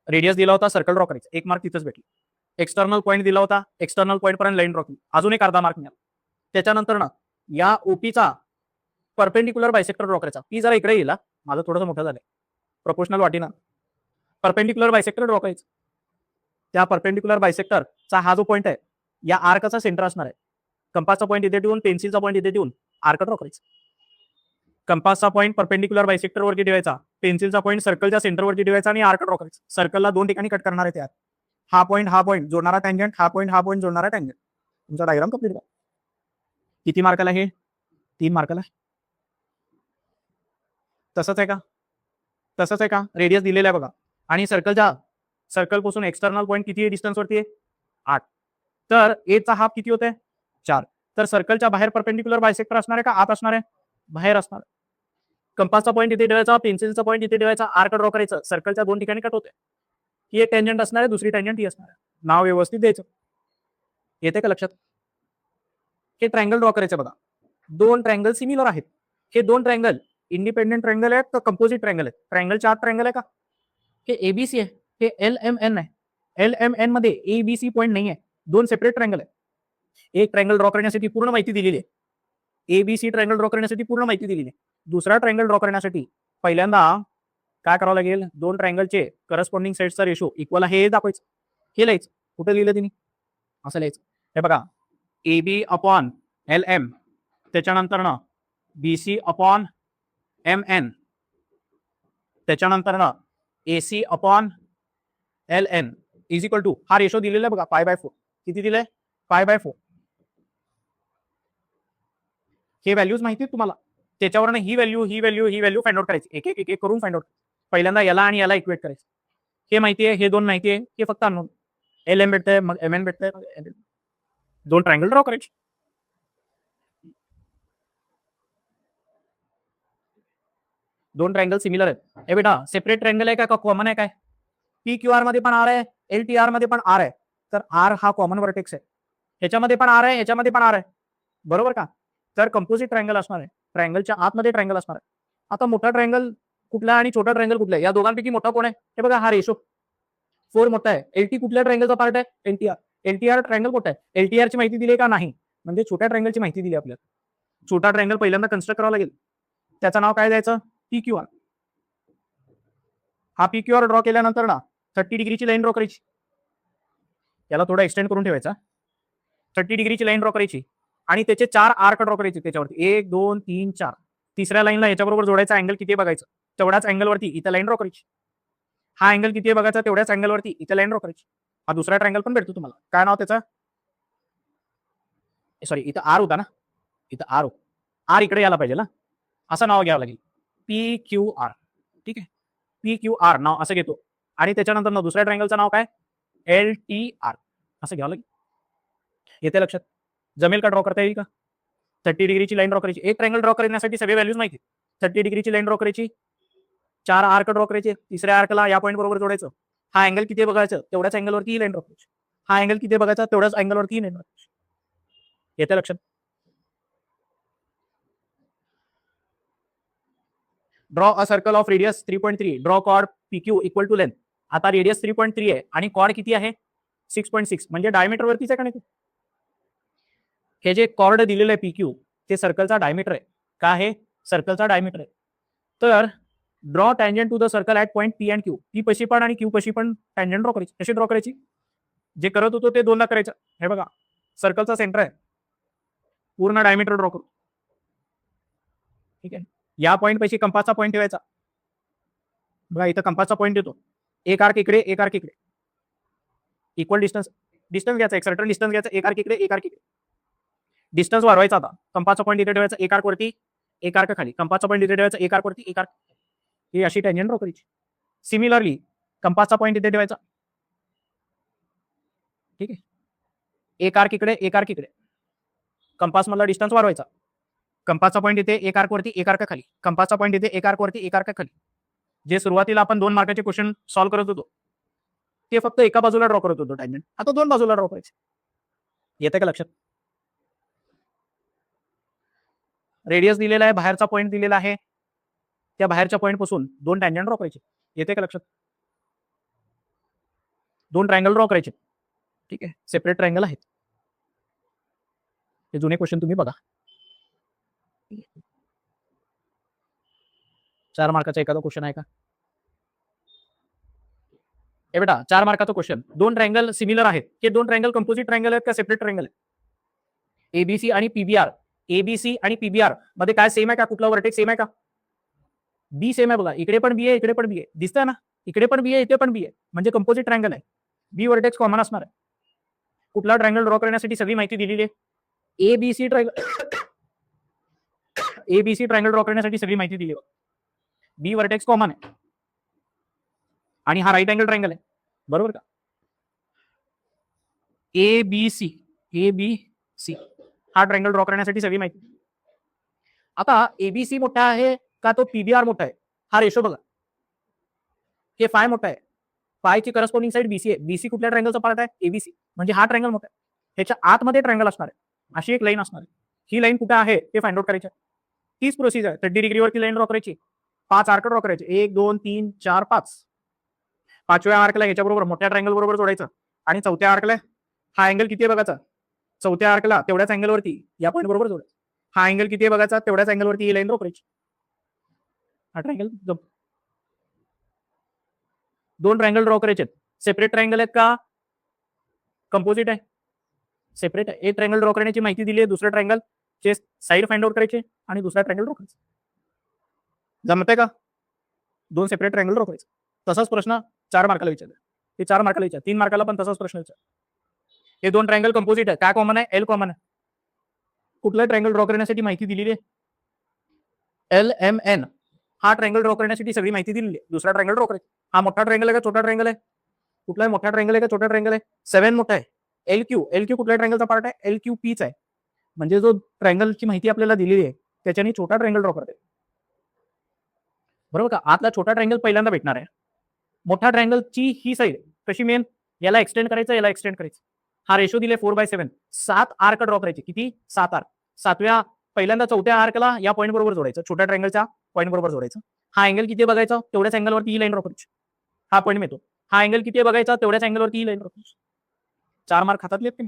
रेडियस दिला होता, सर्कल ड्रॉ करायचं, 1 मार्क तिथंच भेटली. एक्सटर्नल पॉईंट दिला होता, एक्सटर्नल पॉईंट पर्यंत लाईन ड्रॉ केली, अजून एक अर्धा मार्क मिळाला. त्याच्यानंतर ना या ओपीचा परपेंडिक्युलर बायसेक्टर ड्रॉ करायचा. पी जरा इकडे येईल, माझं थोडंसं मोठं झालंय, प्रोपोर्शनल वाटीना. परपेंडिक्युलर बायसेक्टर ड्रॉ करायचं. त्या परपेंडिक्युलर बायसेक्टरचा हा जो पॉईंट आहे, या आर्कचा सेंटर असणार आहे. कंपासचा पॉईंट इथे ठेवून, पेन्सिलचा पॉईंट इथे ठेवून आर्क ड्रॉ करायचं. कंपासचा पॉईंट परपेंडिक्युलर बायसेक्टर वरती ठेवायचा, पेन्सिलचा पॉईंट सर्कलच्या सेंटर वरती ठेवायचा आणि आर्क ड्रॉ करायचा. सर्कलला 2 ठिकाणी कट करणार आहे त्यात. हा पॉईंट जोडणारा टँजेंट, हा पॉईंट जोडणारा टँजेंट. तुमचा डायग्राम कंप्लीट करा. किती मार्काला हे 3 मार्काला. तसंच आहे का, तसंच आहे का. रेडियस दिलेला आहे बघा, आणि सर्कल पासून एक्सटर्नल पॉईंट किती डिस्टन्स वरती आहे 8. तर ए चा हाफ किती होते 4. तर सर्कलच्या बाहेर परपेंडिक्युलर बायसेक्टर असणार आहे का आत असणार आहे, बाहेर असणार. कंपासचा पॉईंट इथे ठेवायचा, पेन्सिलचा पॉईंट इथे ठेवायचा, आर्क ड्रॉ करायचं. सर्कलच्या 2 ठिकाणी कट होते. ही एक टँजेंट असणार आहे, दुसरी टँजेंट ही असणार आहे. नाव व्यवस्थित द्यायचं, येते का लक्षात. हे ट्रायंगल ड्रॉ करायचं बघा. 2 ट्रायंगल सिमिलर आहेत. हे 2 ट्रायंगल इंडिपेंडेंट ट्रायंगल आहेत का कंपोजिट ट्रायंगल आहे? ट्रायंगलच्या आत ट्रायंगल आहे का? हे एबीसी आहे, हे LMN आहे. LMN मध्ये एबीसी पॉईंट नाही आहे, दोन सेपरेट ट्रायंगल आहे. एक ट्रायंगल ड्रॉ करण्यासाठी पूर्ण माहिती दिलेली आहे, एबीसी ट्रायंगल ड्रॉ करण्यासाठी पूर्ण माहिती दिलेली आहे. दुसरा ट्रायंगल ड्रॉ करण्यासाठी पहिल्यांदा काय करावं लागेल, दोन ट्रायंगलचे करस्पॉन्डिंग साइड्सचा रेशो इक्वल आहे हे दाखवायचं. हे लिहायचं, कुठे लिहिलं तिने, असं लिहायचं. हे बघा, AB अपॉन LM, त्याच्यानंतर ना BC अपॉन MN, त्याच्यानंतर ना AC upon LN is equal to, हा रेशो दिलेला आहे बघा π/4. किती दिलंय? π/4. हे व्हॅल्यूज माहिती आहेत तुम्हाला, त्याच्यावरनं ही व्हॅल्यू फाइंड आउट करायची, एक एक करून फाइंड आउट. पहिल्यांदा याला आणि याला इक्वेट करायचं. हे माहिती आहे, हे दोन माहिती आहे, हे फक्त अननोन. LM भेटतंय, मग MN भेटतंय, दोन ट्रायंगल ड्रॉ करायचे. दोन ट्रायंगल सिमिलर आहेत. हे बेटा सेपरेट ट्रायंगल आहे का कॉमन आहे? काय PQR मध्ये पण आर आहे, LTR मध्ये पण आर आहे, तर आर हा कॉमन वर्टेक्स आहे. ह्याच्यामध्ये पण आर आहे, ह्याच्यामध्ये पण आर आहे, बरोबर का? तर कंपोजिट ट्रायंगल असणार आहे, ट्रायंगलच्या आतमध्ये ट्रायंगल असणार आहे. आता मोठा ट्रायंगल कुठला आणि छोटा ट्रायंगल कुठला आहे? या दोघांपैकी मोठा कोण आहे? हे बघा, हा रेशो 4 मोठा आहे. LT कुठल्या ट्रायंगलचा पार्ट आहे? LTR. LTR ट्रायंगल कुठं आहे? LTR ची माहिती दिली का? नाही, म्हणजे छोट्या ट्रायंगलची माहिती दिली आपल्याला. छोटा ट्रायंगल पहिल्यांदा कन्स्ट्रक्ट करावं लागेल, त्याचं नाव काय द्यायचं? PQR. हा PQR ड्रॉ केल्यानंतर ना 30 डिग्रीची लाईन ड्रॉ करायची, याला थोडा एक्सटेंड करून ठेवायचा. 30 डिग्रीची लाईन ड्रॉ करायची आणि त्याचे 4 आर्क ड्रॉ करायचे त्याच्यावरती, 1 2 3 4. तिसऱ्या लाईनला याच्याबरोबर जोडायचा अँगल किती आहे बघायचं, तेवढ्याच अँगलवरती इथं लाईन ड्रॉ करायची. हा अँगल किती आहे बघायचा, तेवढ्याच अँगलवरती इथं लाईन ड्रॉ करायची. हा दुसरा ट्रायंगल पण भेटतो तुम्हाला, काय नाव त्याचं? सॉरी, इथं आर होता ना, इथं आर इकडे यायला पाहिजे ना, असं नाव घ्यावं लागेल, PQR. ठीक आहे, PQR नाव असं घेतो. आणि त्याच्यानंतर ना दुसऱ्या ट्रायंगलचं नाव काय? LTR असं घ्यावं लागेल. येते लक्षात? जमेल का? ड्रॉ करता येईल का? 30 डिग्रीची लाईन ड्रॉ करायची. एक ट्रायंगल ड्रॉ करण्यासाठी सगळे व्हॅल्यूज माहिती. 30 डिग्रीची लाईन ड्रॉ करायची, 4 आर्क ड्रॉ करायचे, तिसऱ्या आर्कला या पॉईंट बरोबर जोडायचं. हा अँगल किती आहे बघायचं, तेवढ्याच अँगलवरती ही लाईन ड्रॉ करायची. हा अँगल किती आहे बघायचा, तेवढ्याच अँगलवरती ही लाईन ड्रॉ करायची. येते लक्षात? Draw a circle of radius 3.3, draw chord PQ equal to length. आता रेडियस 3.3 आहे आणि कॉर्ड किती आहे? 6.6, म्हणजे डायमीटर वरतीच आहे का नाही? हे जे कॉर्ड दिलेलं आहे PQ, ते सर्कलचा डायमीटर आहे. का आहे? सर्कलचा डायमीटर आहे. तर draw tangent to the circle at point P and Q. P पशी पण आणि Q पशी पण टँजंट ड्रॉ करायची. कशी ड्रॉ करायची? जे करत होतो ते दोनदा करायचं. हे बघा, सर्कलचा सेंटर आहे, पूर्ण डायमीटर ड्रॉ करू. ठीक आहे, या पॉईंट पैकी कंपासचा पॉईंट ठेवायचा. बघा, इथं कंपासचा पॉईंट येतो, एक आर्क इकडे, एक आर्क इकडे, इक्वल डिस्टन्स घ्यायचा, एक सर्टन डिस्टन्स घ्यायचा, एक आर्क इकडे, एक आर्क इकडे. डिस्टन्स वाढवायचा. आता कंपासचा पॉईंट इथे ठेवायचा, एक आर्क वरती, एक आर्क खाली. कंपासचा पॉईंट इथे ठेवायचा, एक आर्क वरती, एक आर्क. ही अशी टँजंट ड्रॉ करायची. सिमिलरली कंपासचा पॉईंट इथे ठेवायचा, ठीक आहे, एक आर्क इकडे, एक आर्क इकडे. कंपास मधला डिस्टन्स वाढवायचा. कंपासचा पॉईंट इथे, एक आर्क वरती, एक आर्क खाली. कंपासचा पॉईंट इथे, एक आर्क वरती, एक आर्क खाली. जे सुरुवातीला आपण 2 मार्काचे क्वेश्चन सॉल्व्ह करत होतो, ते फक्त एका बाजूला ड्रॉ करत होतो टँजंट, आता 2 बाजूला ड्रॉ करायचे. येते का लक्षात? रेडियस दिलेला आहे, बाहेरचा पॉईंट दिलेला आहे, त्या बाहेरच्या पॉईंट पासून 2 टँजंट ड्रॉ करायचे. येते का लक्षात? 2 ट्रायंगल ड्रॉ करायचे. ठीक आहे, सेपरेट ट्रायंगल आहेत. हे जुने क्वेश्चन तुम्ही बघा. 4 मार्काचा एखादा क्वेश्चन आहे का? हे बेटा 4 मार्काचा क्वेश्चन, 2 ट्रायंगल सिमिलर आहेत. हे 2 ट्रायंगल कंपोजिट ट्रायंगल आहेत का सेपरेट ट्रायंगल आहेत? एबीसी आणि PBR. एबीसी आणि PBR मध्ये काय सेम आहे का? कुठला वर्टेक्स सेम आहे का? बी सेम आहे बघा, इकडे पण बी आहे, इकडे पण बी आहे, दिसतंय ना? इकडे पण बी आहे, इथे पण बी आहे, म्हणजे कंपोजिट ट्रायंगल आहे. बी वर्टेक्स कॉमन असणार आहे. कुठला ट्रायंगल ड्रॉ करण्यासाठी सगळी माहिती दिलेली आहे. एबीसी ट्रायंगल ड्रॉ करण्यासाठी सगळी माहिती दिली आहे. बी वर्टेक्स कॉमन आहे आणि हा राईट अँगल ट्रायंगल आहे, बरोबर का? एबीसी हा ट्रायंगल ड्रॉ करण्यासाठी सगळी माहिती. आता एबीसी मोठा आहे का तो PBR मोठा आहे? हा रेशो बघा, हे फाय मोठा आहे, फायची करस्पॉन्डिंग साइड BC आहे. BC कुठल्या ट्रायंगलचा पार्ट आहे? एबीसी, म्हणजे हा ट्रायंगल मोठा आहे. ह्याच्या आतमध्ये ट्रायंगल असणार आहे, अशी एक लाईन असणार आहे. ही लाईन कुठे आहे ते फाइंड आउट करायचं. तीच प्रोसिजर 30 डिग्रीवरती लाईन ड्रॉ करायची, 5 आर्क ड्रॉ करायचे, 1 2 3 4 5. 5व्या आर्कला ह्याच्याबरोबर मोठ्या ट्रायंगल बरोबर जोडायचं आणि 4थ्या आर्कला हा अँगल किती आहे बघायचा, 4थ्या आर्कला तेवढ्याच अँगलवरती या पॉईंट बरोबर जोडायचं. हा अँगल किती आहे बघायचा, तेवढ्याच अँगलवरती ही लाईन ड्रॉ करायची. हा ट्रायंगल, 2 ट्रायंगल ड्रॉ करायचे. सेपरेट ट्रायंगल आहेत का कंपोजिट आहे? सेपरेट आहे. एक ट्रायंगल ड्रॉ करण्याची माहिती दिली आहे, दुसऱ्या ट्रायंगल चे साईड फाइंड आउट करायचे आणि दुसरा ट्रायंगल ड्रॉ करायचा. जमतंय का? 2 सेपरेट ट्रायंगल ड्रॉ करायचे. तसाच प्रश्न 4 मार्काला विचारला, ते 4 मार्काला विचार, 3 मार्काला पण तसाच प्रश्न विचार. हे 2 ट्रायंगल कंपोजिट आहे, काय कॉमन आहे? एल कॉमन आहे. कुठला ट्रायंगल ड्रॉ करण्यासाठी माहिती दिलेली आहे? एल एम एन हा ट्रायंगल ड्रॉ करण्यासाठी सगळी माहिती दिलेली आहे. दुसरा ट्रायंगल ड्रॉ करायचा. हा मोठा ट्रायंगल आहे का छोटा ट्रायंगल आहे? कुठला मोठा ट्रायंगल आहे का छोटा ट्रायंगल आहे? 7 मोठा आहे. एल क्यू कुठल्या ट्रायंगलचा पार्ट आहे? एल क्यू पीच आहे. म्हणजे जो ट्रायंगलची माहिती आपल्याला दिलेली आहे त्याच्याने छोटा ट्रायंगल ड्रॉ करते, बरोबर का? आतला छोटा ट्रायंगल पहिल्यांदा भेटणार आहे. मोठ्या ट्रायंगलची ही साईड कशी मेन, याला एक्सटेंड करायचं, याला एक्सटेंड करायचं. हा रेशो दिले 4/7. 7 आर्क ड्रॉ करायचे. किती? 7 आर्क. 7व्या पहिल्यांदा 4थ्या आर्कला या पॉईंट बरोबर जोडायचं, छोट्या ट्रायंगलच्या पॉईंट बरोबर जोडायचं. हा अँगल किती बघायचा, तेवढ्याच अँगलवरती ही लाईन ड्रॉ करायची. हा पॉईंट मिळतो. हा अँगल किती बघायचा, तेवढ्याच अँगलवरती ही लाईन ड्रॉ करायची. 4 मार्क हातातले आहेत.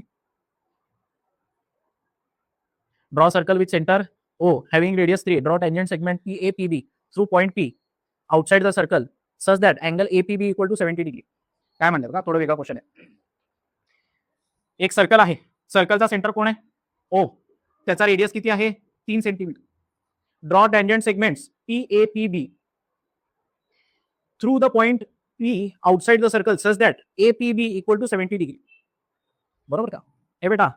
Draw circle with centre O having radius 3. Draw tangent segment PAPB through point P outside the circle such that angle APB equal to 70 degree. काय म्हणतात का? थोडं वेगळा क्वेश्चन आहे. एक सर्कल आहे, सर्कलचा सेंटर कोण आहे? O. त्याचा रेडियस किती आहे? 3 centimetre. Draw tangent segments PAPB through the point P outside the circle such that APB equal to 70 degree. बरोबर का? हे बेटा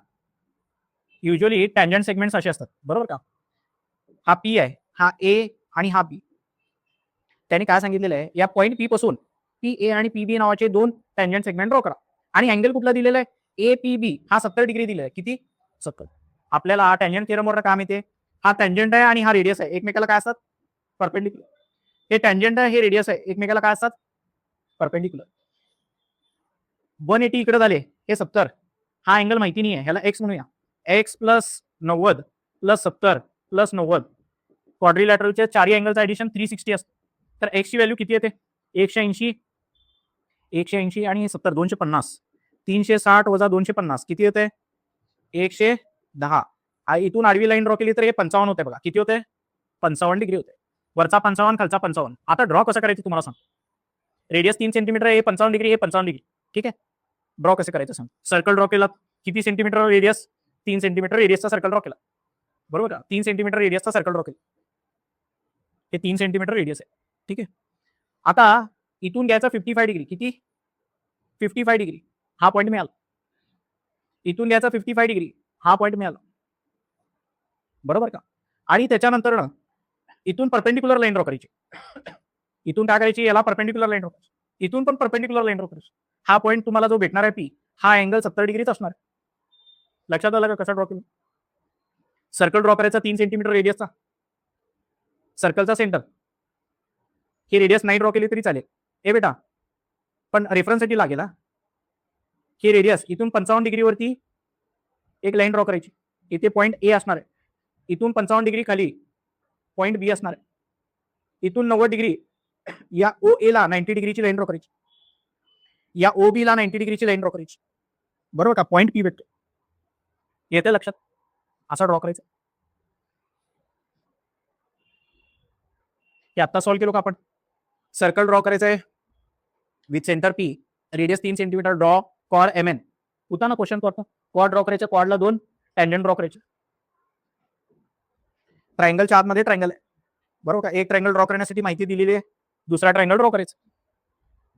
युजली टँजंट सेगमेंट्स असे असतात, बरोबर का? हा पी आहे, हा ए आणि हा बी. त्याने काय सांगितलेलं आहे, या पॉईंट पी पासून पी ए आणि पी बी नावाचे 2 टँजंट सेगमेंट ड्रॉ करा आणि अँगल कुठला दिलेला आहे? ए पी बी हा 70 डिग्री दिलेला आहे. किती? 70. आपल्याला हा टँजंट थिअरम वर काम येते. हा टँजंट आहे आणि हा रेडियस आहे, एकमेकाला काय असतात? परपेंडिक्युलर. हे टँजंट आहे, हे रेडियस आहे, एकमेकाला काय असतात? परपेंडिक्युलर. 180 इकडे झाले, हे 70. हा अँगल माहिती नाही आहे, ह्याला एक्स म्हणूया. X plus 90 plus 70 plus 90. क्वाड्रिलॅटरलच्या चारही अँगलचं ऍडिशन 360 असतं. तर एक्सची व्हॅल्यू किती येते? 180 आणि 70 250. 360 वजा 250 किती येते? 110. इथून आडवी लाईन ड्रॉ केली तर हे 55 होते बघा. किती होते? 55 डिग्री होते. वरचा 55, खालचा 55. आता ड्रॉ कसं करायचं तुम्हाला सांग. रेडियस 3 सेंटीमीटर आहे, हे 55 डिग्री, हे 55 डिग्री. ठीक आहे, ड्रॉ कसं करायचं सांग. सर्कल ड्रॉ केला, किती सेंटीमीटर रेडियस? 3 सेंटीमीटर रेडियसचा सर्कल ड्रॉ केला, बरोबर का? 3 सेंटीमीटर रेडियसचा सर्कल ड्रॉ केला, हे 3 सेंटीमीटर रेडियस आहे. ठीक आहे, आता इथून घ्यायचा 55 डिग्री. किती? 55 डिग्री. हा पॉईंट मिळाला. इथून घ्यायचा 55 डिग्री, हा पॉईंट मिळाला, बरोबर का? आणि त्याच्यानंतर ना इथून परपेंडिक्युलर लाईन ड्रॉ करायची. इथून काय करायची? याला परपेंडिक्युलर लाईन ड्रॉ करायची. इथून पण परपेंडिक्युलर लाईन ड्रॉ करायची. हा पॉईंट तुम्हाला जो भेटणार आहे पी, हा अँगल 70 डिग्रीच असणार. लक्षात आलं का कसं ड्रॉ केलं? सर्कल ड्रॉ करायचा 3 सेंटीमीटर रेडियसचा, सर्कलचा सेंटर. ही रेडियस नाही ड्रॉ केली तरी चालेल. ए बेटा, पण रेफरन्ससाठी लागेल हा. ही रेडियस इथून 55 डिग्रीवरती एक लाईन ड्रॉ करायची. इथे पॉईंट ए असणार आहे. इथून 55 डिग्री खाली पॉईंट बी असणार आहे. इथून 90 डिग्री या ओ ए ला 90 डिग्रीची लाईन ड्रॉ करायची. या ओ बी ला 90 डिग्रीची लाईन ड्रॉ करायची, बरोबर का? पॉईंट पी भेटतो. येते लक्षात? असा ड्रॉ करायचं. हे आता सॉल्व्ह केलो का आपण? सर्कल ड्रॉ करायचं आहे with centre P, radius 3 centimetre. Draw कॉड एम एन. होता ना क्वेश्चन? कॉड ड्रॉ करायचं, कॉडला 2 टँजंट ड्रॉ करायचे. ट्रायंगलच्या आतमध्ये ट्रायंगल आहे, बरोबर का? एक ट्रायंगल ड्रॉ करण्यासाठी माहिती दिलेली आहे, दुसरा ट्रायंगल ड्रॉ करायचं.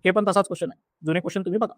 हे पण तसाच क्वेश्चन आहे. जुने क्वेश्चन तुम्ही बघा.